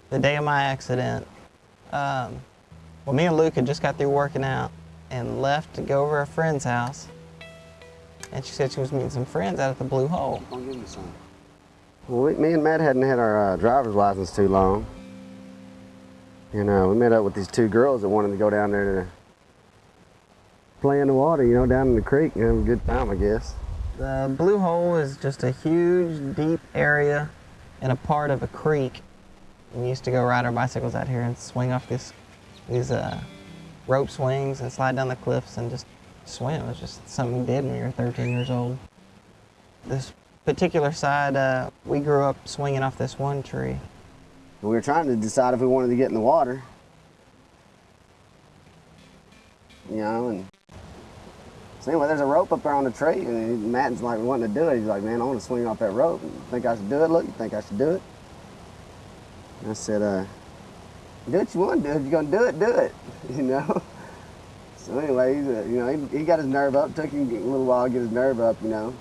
the day of my accident, well, me and Luke had just got through working out and left to go over to a friend's house. And she said she was meeting some friends out at the Blue Hole. I'll give me some. Well, me and Matt hadn't had our driver's license too long. And we met up with these two girls that wanted to go down there to play in the water, you know, down in the creek and have a good time, I guess. The Blue Hole is just a huge, deep area in a part of a creek. We used to go ride our bicycles out here and swing off these rope swings and slide down the cliffs and just swim. It was just something we did when we were 13 years old. This particular side, we grew up swinging off this one tree. We were trying to decide if we wanted to get in the water. You know, and so anyway, there's a rope up there on the tree, and Matt's like wanting to do it. He's like, man, I want to swing off that rope. You think I should do it? Look, you think I should do it? And I said, do what you want to do. If you're going to do it, you know? So anyway, he got his nerve up. Took him a little while to get his nerve up, you know.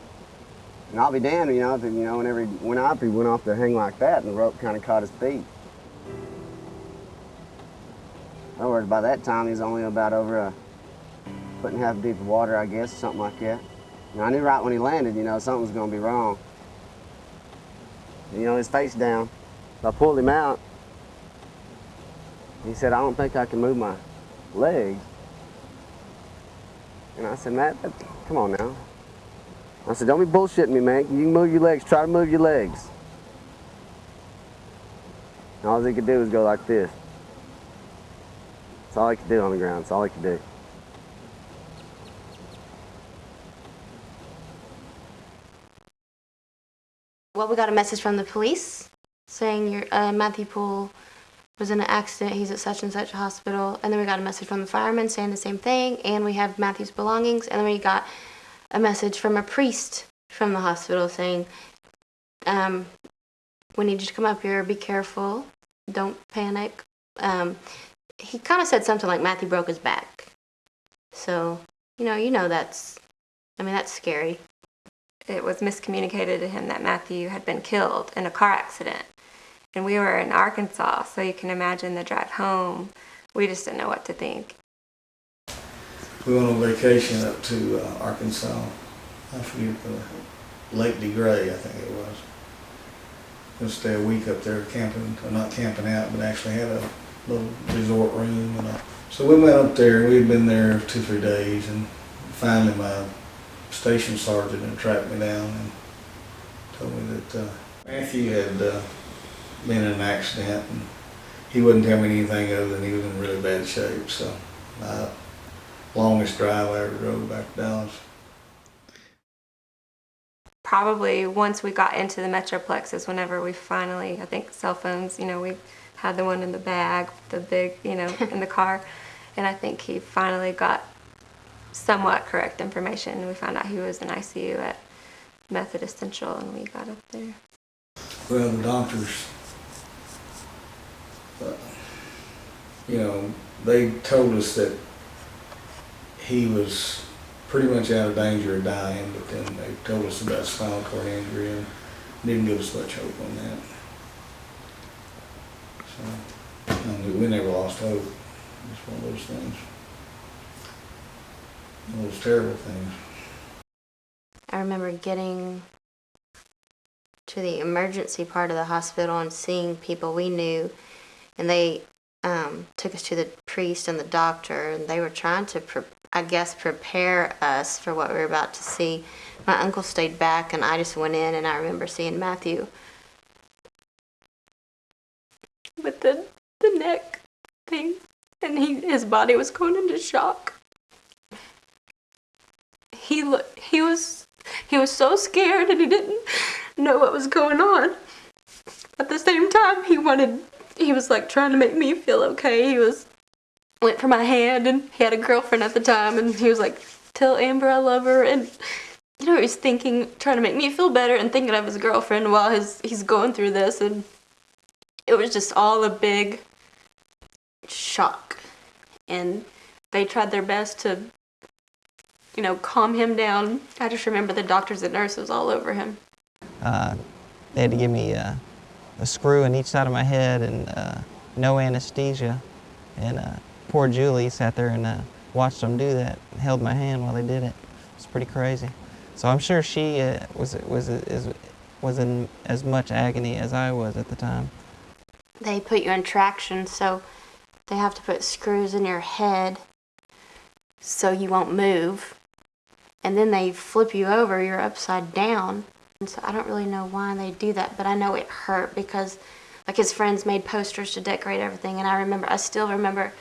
And I'll be damned, you know, if, whenever he went off to hang like that, and the rope kind of caught his feet. In other words, by that time, he was only about over a foot and a half deep of water, I guess, something like that. And I knew right when he landed, you know, something was going to be wrong. And, his face down. So I pulled him out. He said, I don't think I can move my legs. And I said, Matt, come on now. I said, don't be bullshitting me, man. You can move your legs. Try to move your legs. And all he could do was go like this. That's all he could do on the ground. That's all he could do. Well, we got a message from the police saying Matthew Poole was in an accident. He's at such and such hospital. And then we got a message from the firemen saying the same thing. And we have Matthew's belongings. And then we got a message from a priest from the hospital saying, we need you to come up here, be careful, don't panic. He kind of said something like Matthew broke his back. So, that's scary. It was miscommunicated to him that Matthew had been killed in a car accident. And we were in Arkansas, so you can imagine the drive home. We just didn't know what to think. We went on vacation up to Arkansas. I forget Lake DeGray, I think it was. We'll stay a week up there camping, or not camping out, but actually had a little resort room. So we went up there. We had been there 2-3 days, and finally my station sergeant had tracked me down and told me that Matthew had been in an accident, and he wouldn't tell me anything other than he was in really bad shape. So longest drive I ever drove back to Dallas. Probably once we got into the Metroplex is whenever we finally, I think cell phones, we had the one in the bag, the big, in the car. And I think he finally got somewhat correct information. We found out he was in ICU at Methodist Central, and we got up there. Well, the doctors, they told us that he was pretty much out of danger of dying, but then they told us about spinal cord injury and didn't give us much hope on that. So we never lost hope. It's one of those things. One of those terrible things. I remember getting to the emergency part of the hospital and seeing people we knew, and they took us to the priest and the doctor, and they were trying to, prepare us for what we were about to see. My uncle stayed back, and I just went in, and I remember seeing Matthew with the neck thing, and his body was going into shock. He was so scared, and he didn't know what was going on. At the same time, he was like trying to make me feel okay. He went for my hand, and he had a girlfriend at the time, and he was like, tell Amber I love her, and he was trying to make me feel better and thinking of his girlfriend while he's going through this, and it was just all a big shock. And they tried their best to, calm him down. I just remember the doctors and nurses all over him. They had to give me a screw in each side of my head and no anesthesia. And poor Julie sat there and watched them do that, and held my hand while they did it. It's pretty crazy. So I'm sure she was in as much agony as I was at the time. They put you in traction, so they have to put screws in your head so you won't move. And then they flip you over, you're upside down. And so I don't really know why they do that, but I know it hurt because like his friends made posters to decorate everything. And I still remember,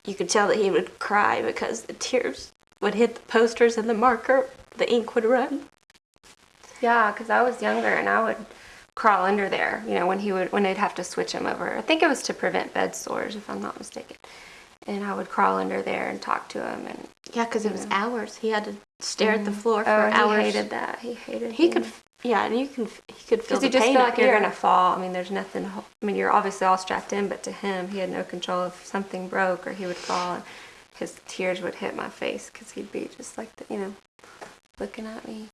you could tell that he would cry because the tears would hit the posters and the marker, the ink would run. Yeah, because I was younger and I would crawl under there, you know, when they'd have to switch him over. I think it was to prevent bed sores, if I'm not mistaken. And I would crawl under there and talk to him. And Yeah, because it was hours. He had to stare at the floor for he hours. hated that. He hated. He could, yeah, and he could feel because the you just pain feel up like you're here. gonna fall. I mean, there's nothing. I mean, you're obviously all strapped in, but to him, he had no control. If something broke or he would fall, and his tears would hit my face because he'd be just like, looking at me.